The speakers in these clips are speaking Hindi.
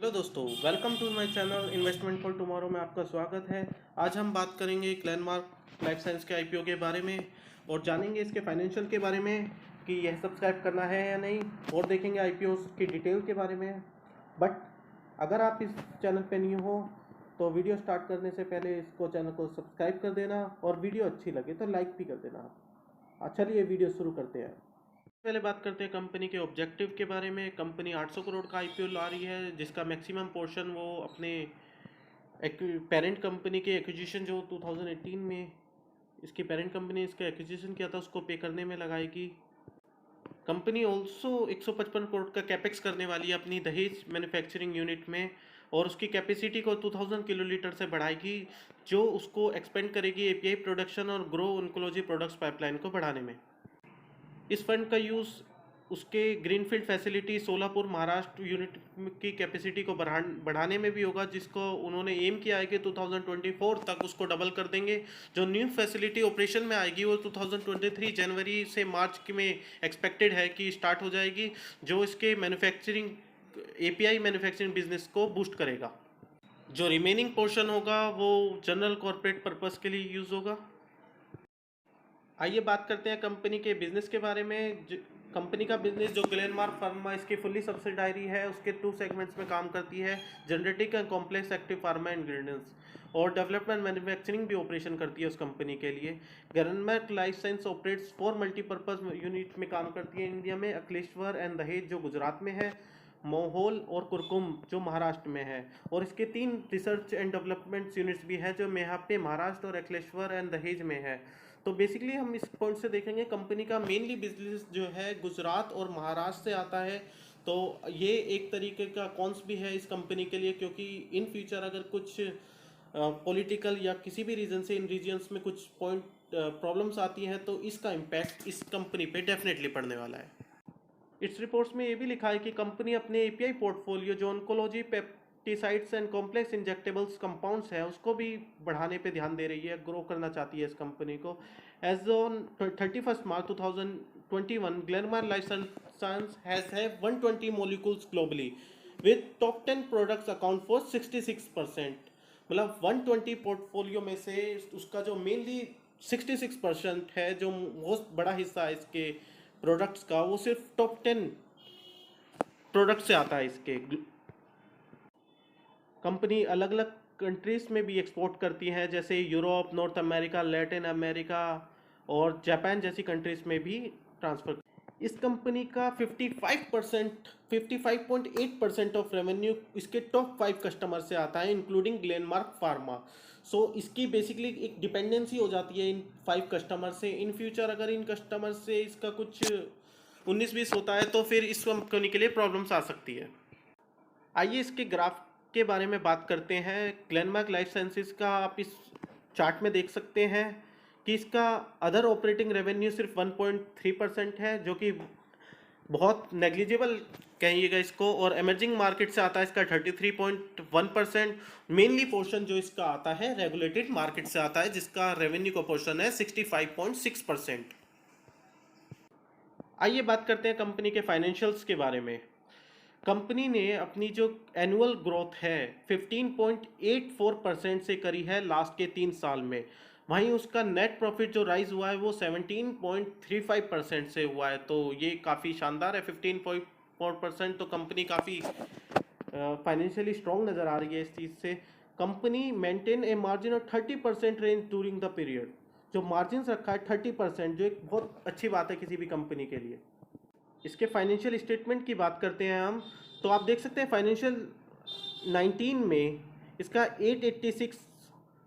हेलो दोस्तों, welcome to my channel investment for tomorrow में आपका स्वागत है। आज हम बात करेंगे ग्लेनमार्क लाइफ साइंस के आईपीओ के बारे में और जानेंगे इसके फाइनेंशियल के बारे में कि यह सब्सक्राइब करना है या नहीं, और देखेंगे आईपीओ की डिटेल के बारे में। बट अगर आप इस चैनल पे न्यू हो तो वीडियो स्टार्ट करने से पहले इसको चैनल को सब्सक्राइब कर देना और वीडियो अच्छी लगे तो लाइक भी कर देना। चलिए वीडियो शुरू करते हैं। पहले बात करते हैं कंपनी के ऑब्जेक्टिव के बारे में। कंपनी 800 करोड़ का आईपीओ ला रही है, जिसका मैक्सिमम पोर्शन वो अपने पेरेंट कंपनी के एक्विजिशन जो 2018 में इसकी पेरेंट कंपनी इसका एक्विजिशन किया था उसको पे करने में लगाएगी। कंपनी ऑल्सो 155 करोड़ का कैपेक्स करने वाली है अपनी दहेज मैन्युफैक्चरिंग यूनिट में, और उसकी कैपेसिटी को 2000 किलोलीटर से बढ़ाएगी, जो उसको एक्सपेंड करेगी एपीआई प्रोडक्शन और ग्रो ओंकोलॉजी प्रोडक्ट्स पाइपलाइन को बढ़ाने में। इस फंड का यूज़ उसके greenfield facility Solapur Maharashtra unit की कैपेसिटी को बढ़ाने में भी होगा, जिसको उन्होंने एम किया है कि 2024 तक उसको डबल कर देंगे। जो न्यू फैसिलिटी ऑपरेशन में आएगी वो 2023 जनवरी से मार्च में एक्सपेक्टेड है कि स्टार्ट हो जाएगी, जो इसके मैन्युफैक्चरिंग एपीआई मैन्युफैक्चरिंग बिजनेस को बूस्ट करेगा। जो रिमेनिंग पोर्शन होगा वो जनरल कॉर्पोरेट पर्पस के लिए यूज़ होगा। आइए बात करते हैं कंपनी के बिजनेस के बारे में। कंपनी का बिजनेस जो ग्लेनमार्क फार्मा इसकी फुल्ली सब्सिडायरी है, उसके 2 सेगमेंट्स में काम करती है, genetic and complex active pharma ingredients, और डेवलपमेंट मैन्युफैक्चरिंग भी ऑपरेशन करती है उस कंपनी के लिए। Glenmark life science operates 4 multipurpose unit में काम करती है इंडिया में, अकलेश्वर एंड दहेज जो गुजरात में है, मोहोल और कुरकुम जो महाराष्ट्र में है, और इसके 3 रिसर्च एंड डेवलपमेंट यूनिट्स भी हैं जो यहाँ पे महाराष्ट्र और अकलेश्वर एंड दहेज में है। तो बेसिकली हम इस पॉइंट से देखेंगे कंपनी का मेनली बिजनेस जो है गुजरात और महाराष्ट्र से आता है। तो ये एक तरीके का कॉन्स भी है इस कंपनी के लिए, क्योंकि इन फ्यूचर अगर कुछ पॉलिटिकल या किसी भी रीजन से इन रीजन्स में कुछ पॉइंट प्रॉब्लम्स आती हैं तो इसका इम्पैक्ट इस कंपनी पे डेफिनेटली पड़ने वाला है। इस रिपोर्ट्स में ये भी लिखा है कि कंपनी अपने एपीआई पोर्टफोलियो जो oncology peptides and complex injectables compounds है उसको भी बढ़ाने पे ध्यान दे रही है, ग्रो करना चाहती है इस कंपनी को। As on 31 March 2021 Glenmark life science has 120 molecules globally with top 10 products account for 66%। मतलब 120 पोर्टफोलियो में से उसका जो मेनली 66% है, जो मोस्ट बड़ा हिस्सा है इसके प्रोडक्ट्स का, वो सिर्फ टॉप 10 प्रोडक्ट से आता है इसके। कंपनी अलग अलग कंट्रीज में भी एक्सपोर्ट करती है, जैसे Europe, north America, Latin America और जापान जैसी कंट्रीज में भी ट्रांसफर। इस कंपनी का 55.8% ऑफ रेवेन्यू इसके टॉप 5 कस्टमर से आता है, इंक्लूडिंग ग्लेनमार्क फार्मा। सो इसकी बेसिकली एक डिपेंडेंसी हो जाती है इन 5 कस्टमर से। इन फ्यूचर अगर इन कस्टमर से इसका कुछ 19-20 होता है तो फिर इस कंपनी के लिए प्रॉब्लम्स आ सकती है। आइए इसके ग्राफ के बारे में बात करते हैं। ग्लेनमार्क लाइफ साइंसेज का आप इस चार्ट में देख सकते हैं कि इसका अदर ऑपरेटिंग रेवेन्यू सिर्फ 1.3% है, जो कि बहुत नेग्लिजिबल कहिएगा इसको, और एमर्जिंग मार्केट से आता है इसका 33.1%। मेनली पोर्शन जो इसका आता है रेगुलेटेड मार्केट से आता है, जिसका रेवेन्यू का पोर्शन है 65.6%। आइए बात करते हैं कंपनी के फाइनेंशियल्स के बारे में। कंपनी ने अपनी जो एनुअल ग्रोथ है 15.84% से करी है लास्ट के 3 साल में। वहीं उसका नेट प्रॉफिट जो राइज हुआ है वो 17.35% से हुआ है, तो ये काफ़ी शानदार है। 15.4% तो कंपनी काफ़ी फाइनेंशियली स्ट्रॉन्ग नज़र आ रही है इस चीज़ से। Company maintain a margin of 30% range during the period. जो मार्जिन रखा है 30%, जो एक बहुत अच्छी बात है किसी भी कंपनी के लिए। इसके फाइनेंशियल स्टेटमेंट की बात करते हैं हम, तो आप देख सकते हैं फाइनेंशियल 19 में इसका 886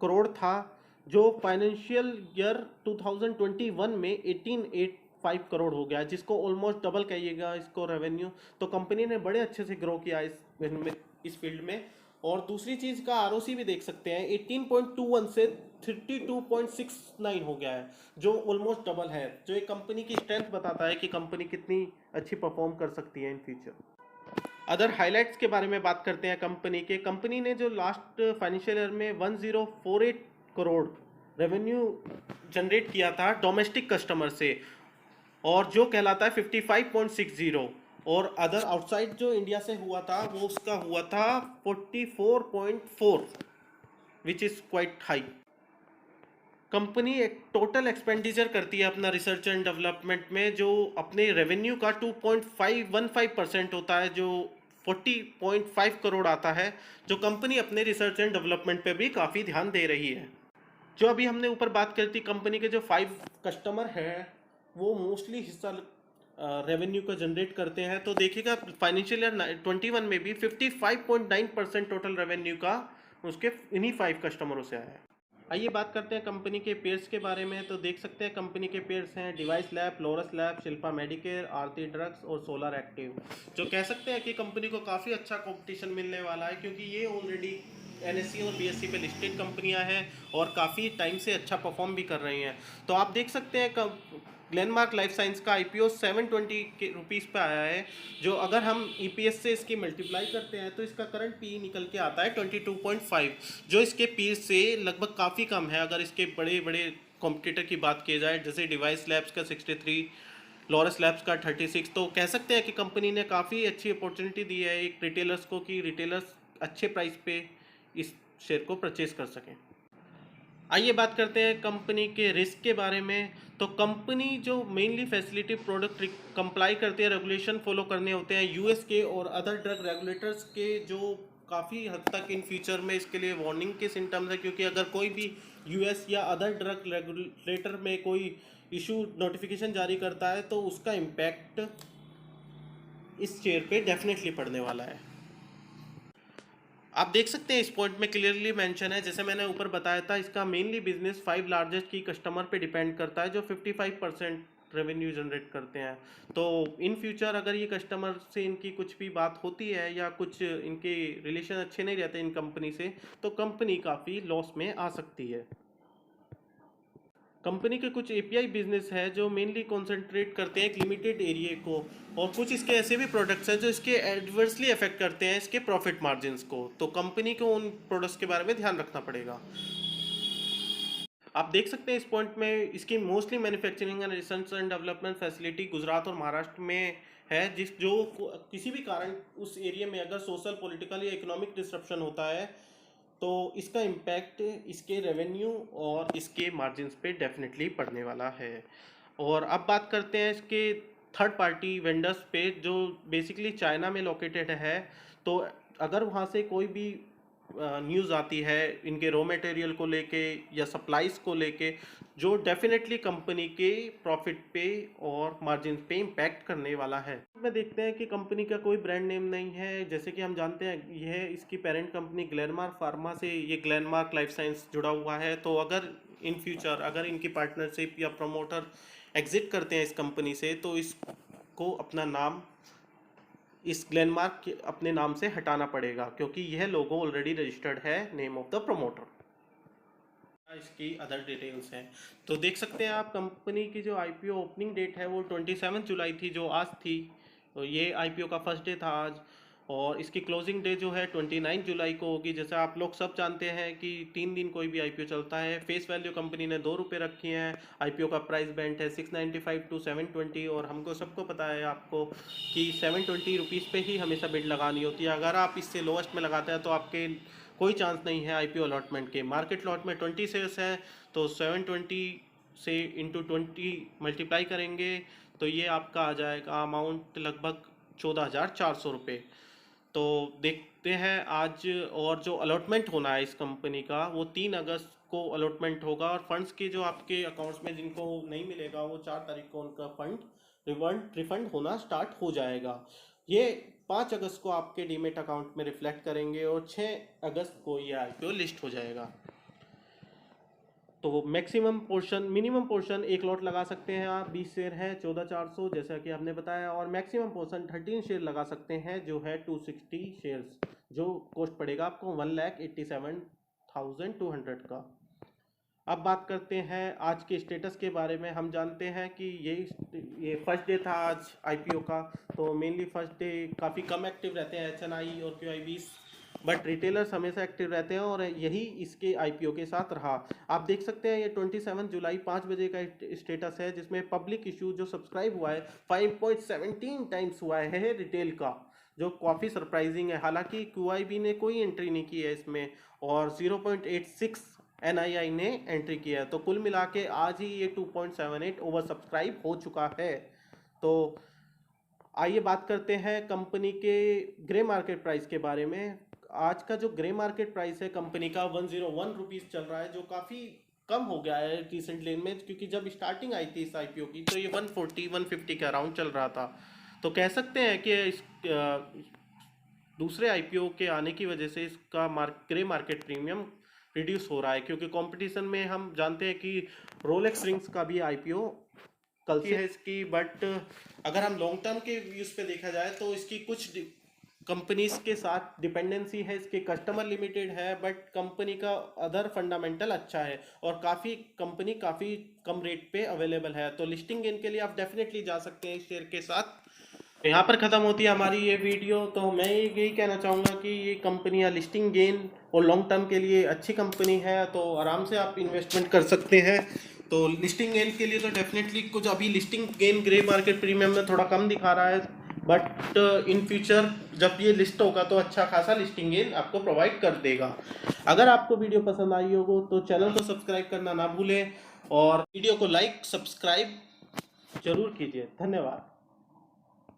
करोड़ था, जो फाइनेंशियल ईयर 2021 में 1885 करोड़ हो गया, जिसको ऑलमोस्ट डबल कहिएगा इसको रेवेन्यू। तो कंपनी ने बड़े अच्छे से ग्रो किया इस फील्ड में। और दूसरी चीज़ का आरओसी भी देख सकते हैं, 18.21 से 32.69 हो गया है, जो ऑलमोस्ट डबल है, जो एक कंपनी की स्ट्रेंथ बताता है कि कंपनी कितनी अच्छी परफॉर्म कर सकती है इन फ्यूचर। अदर हाइलाइट्स के बारे में बात करते हैं कंपनी के। कंपनी ने जो लास्ट फाइनेंशियल ईयर में 1048 करोड़ रेवेन्यू जनरेट किया था डोमेस्टिक कस्टमर से, और जो कहलाता है 55.60, और अदर आउटसाइड जो इंडिया से हुआ था वो उसका हुआ था 44.4, which is quite high. Company एक टोटल एक्सपेंडिचर करती है अपना रिसर्च एंड डेवलपमेंट में, जो अपने रेवेन्यू का 2.515% होता है, जो 40.5 करोड़ आता है, जो कंपनी अपने रिसर्च एंड डेवलपमेंट पे भी काफ़ी ध्यान दे रही है। जो अभी हमने ऊपर बात करी थी, कंपनी के जो 5 कस्टमर हैं वो मोस्टली हिस्सा रेवेन्यू का जनरेट करते हैं। तो देखिएगा फाइनेंशियल ईयर 21 में भी 55.9% टोटल रेवेन्यू का उसके इन्हीं 5 कस्टमरों से आया है। आइए बात करते हैं कंपनी के पेयर्स के बारे में। तो देख सकते हैं कंपनी के पेयर्स हैं Divi's lab, Laurus lab, Shilpa Medicare, Aarti drugs और सोलर एक्टिव। जो कह सकते हैं कि कंपनी को काफ़ी अच्छा कंपटीशन मिलने वाला है, क्योंकि ये ऑलरेडी एनएससी और बीएससी पे लिस्टेड कंपनियां हैं और काफ़ी टाइम से अच्छा परफॉर्म भी कर रही हैं। तो आप देख सकते हैं ग्लेनमार्क लाइफ साइंस का आईपीओ 720 के रुपीज़ पे आया है, जो अगर हम ईपीएस से इसकी मल्टीप्लाई करते हैं तो इसका करंट पी निकल के आता है 22.5, जो इसके पी से लगभग काफ़ी कम है। अगर इसके बड़े बड़े कॉम्पिटिटर की बात की जाए, जैसे डिवाइस लैब्स का 63, लॉरस लैब्स का 36, तो कह सकते हैं कि कंपनी ने काफ़ी अच्छी अपॉर्चुनिटी दी है एक रिटेलर्स को, कि रिटेलर्स अच्छे प्राइस पे इस शेयर को परचेज कर सकें। आइए बात करते हैं कंपनी के रिस्क के बारे में। तो कंपनी जो मेनली फैसिलिटी प्रोडक्ट कंप्लाई करती है, रेगुलेशन फॉलो करने होते हैं यूएस के और अदर ड्रग रेगुलेटर्स के, जो काफ़ी हद तक इन फ्यूचर में इसके लिए वार्निंग के सिम्टम्स है, क्योंकि अगर कोई भी यूएस या अदर ड्रग रेगुलेटर में कोई इशू नोटिफिकेशन जारी करता है तो उसका इम्पैक्ट इस शेयर पे डेफिनेटली पड़ने वाला है। आप देख सकते हैं इस पॉइंट में क्लियरली मेंशन है, जैसे मैंने ऊपर बताया था, इसका मेनली बिजनेस 5 लार्जेस्ट की कस्टमर पे डिपेंड करता है, जो 55% रेवेन्यू जनरेट करते हैं। तो इन फ्यूचर अगर ये कस्टमर से इनकी कुछ भी बात होती है या कुछ इनके रिलेशन अच्छे नहीं रहते इन कंपनी से, तो कंपनी काफ़ी लॉस में आ सकती है। कंपनी के कुछ एपीआई बिजनेस है जो मेनली कॉन्सेंट्रेट करते हैं एक लिमिटेड एरिया को, और कुछ इसके ऐसे भी प्रोडक्ट्स हैं जो इसके एडवर्सली अफेक्ट करते हैं इसके प्रॉफिट मार्जिन्स को। तो कंपनी को उन प्रोडक्ट्स के बारे में ध्यान रखना पड़ेगा। आप देख सकते हैं इस पॉइंट में इसकी mostly manufacturing and research and development facility Gujarat और महाराष्ट्र में है, जिस जो किसी भी कारण उस एरिया में अगर सोशल, पॉलिटिकल या इकोनॉमिक डिसरप्शन होता है तो इसका इम्पैक्ट इसके रेवेन्यू और इसके मार्जिन्स पे डेफिनेटली पड़ने वाला है। और अब बात करते हैं इसके थर्ड पार्टी वेंडर्स पे, जो बेसिकली चाइना में लोकेटेड है। तो अगर वहाँ से कोई भी न्यूज़ आती है इनके रॉ मटेरियल को लेके या सप्लाईज को लेके, जो डेफिनेटली कंपनी के प्रॉफिट पे और मार्जिन पे इम्पैक्ट करने वाला है। में देखते हैं कि कंपनी का कोई ब्रांड नेम नहीं है, जैसे कि हम जानते हैं यह इसकी पेरेंट कंपनी ग्लेनमार्क फार्मा से ये ग्लेनमार्क लाइफ साइंस जुड़ा हुआ है। तो अगर इन फ्यूचर अगर इनकी पार्टनरशिप या प्रमोटर एग्जिट करते हैं इस कंपनी से, तो इसको अपना नाम इस ग्लेनमार्क के अपने नाम से हटाना पड़ेगा, क्योंकि यह लोगो ऑलरेडी रजिस्टर्ड है नेम ऑफ द प्रमोटर। इसकी अदर डिटेल्स हैं तो देख सकते हैं आप। कंपनी की जो आईपीओ ओपनिंग डेट है वो 27 जुलाई थी, जो आज थी। तो ये आईपीओ का फर्स्ट डे था आज, और इसकी क्लोजिंग डे जो है 29 जुलाई को होगी। जैसे आप लोग सब जानते हैं कि 3 दिन कोई भी आईपीओ चलता है। फेस वैल्यू कंपनी ने ₹2 रखी है। आईपीओ का प्राइस बैंड है 695 टू 720, और हमको सबको पता है आपको कि 720 रुपीज़ पे ही हमेशा बिड लगानी होती है। अगर आप इससे लोएस्ट में लगाते हैं तो आपके कोई चांस नहीं है आईपीओ अलॉटमेंट के। मार्केट लॉट में 20 शेयर्स हैं, तो 720 से इंटू 20 मल्टीप्लाई करेंगे तो ये आपका आ जाएगा अमाउंट लगभग 14,400 रुपये। तो देखते हैं आज। और जो अलॉटमेंट होना है इस कंपनी का वो 3 अगस्त को अलॉटमेंट होगा, और फंड्स के जो आपके अकाउंट्स में जिनको नहीं मिलेगा वो 4 तारीख को उनका फंड रिफंड होना स्टार्ट हो जाएगा। ये 5 अगस्त को आपके डीमेट अकाउंट में रिफ्लेक्ट करेंगे और 6 अगस्त को ये आईपीओ लिस्ट हो जाएगा। तो maximum portion, minimum portion 1 lot लगा सकते हैं आप, 20 शेयर है 14,400 जैसा कि आपने बताया, और मैक्सिमम पोर्शन 13 शेयर लगा सकते हैं जो है 260 शेयर्स, जो कॉस्ट पड़ेगा आपको 1,87,200 का। अब बात करते हैं आज के स्टेटस के बारे में। हम जानते हैं कि ये फर्स्ट डे था आज आईपीओ का, तो मेनली फर्स्ट डे काफ़ी कम एक्टिव रहते हैं एचएनआई और क्यूआईबीस। बट रिटेलर्स हमेशा एक्टिव रहते हैं और यही इसके आईपीओ के साथ रहा। आप देख सकते हैं ये 27 जुलाई 5 बजे का स्टेटस है, जिसमें पब्लिक इशू जो सब्सक्राइब हुआ है 5.17 टाइम्स हुआ है रिटेल का, जो काफ़ी सरप्राइजिंग है। हालांकि क्यूआईबी ने कोई एंट्री नहीं की है इसमें, और 0.86 एनआईआई ने एंट्री किया है। तो कुल मिला के आज ही ये 2.78 ओवर सब्सक्राइब हो चुका है। तो आइए बात करते हैं कंपनी के ग्रे मार्केट प्राइस के बारे में। आज का जो ग्रे मार्केट प्राइस है कंपनी का 101 रुपीज़ चल रहा है, जो काफ़ी कम हो गया है रिसेंट लेन में, क्योंकि जब स्टार्टिंग आई थी इस आईपीओ की तो ये 140-150 के अराउंड चल रहा था। तो कह सकते हैं कि इस दूसरे आईपीओ के आने की वजह से इसका ग्रे मार्केट प्रीमियम रिड्यूस हो रहा है, क्योंकि कंपटीशन में हम जानते हैं कि रोलेक्स रिंग्स का भी आईपीओ कल से है इसकी। बट अगर हम लॉन्ग टर्म के व्यूज पे देखा जाए तो इसकी कुछ कंपनीज के साथ डिपेंडेंसी है, इसके कस्टमर लिमिटेड है, बट कंपनी का अदर फंडामेंटल अच्छा है और कंपनी काफ़ी कम रेट पे अवेलेबल है। तो लिस्टिंग गेन के लिए आप डेफिनेटली जा सकते हैं इस शेयर के साथ। यहाँ पर ख़त्म होती है हमारी ये वीडियो। तो मैं यही कहना चाहूँगा कि ये कंपनियाँ लिस्टिंग गेन और लॉन्ग टर्म के लिए अच्छी कंपनी है, तो आराम से आप इन्वेस्टमेंट कर सकते हैं। तो लिस्टिंग गेन के लिए तो डेफिनेटली कुछ अभी listing gain grey market premium में थोड़ा कम दिखा रहा है, बट इन फ्यूचर जब ये लिस्ट होगा तो अच्छा खासा लिस्टिंग गेन आपको प्रोवाइड कर देगा। अगर आपको वीडियो पसंद आई हो तो चैनल को सब्सक्राइब करना ना भूलें और वीडियो को लाइक सब्सक्राइब जरूर कीजिए। धन्यवाद।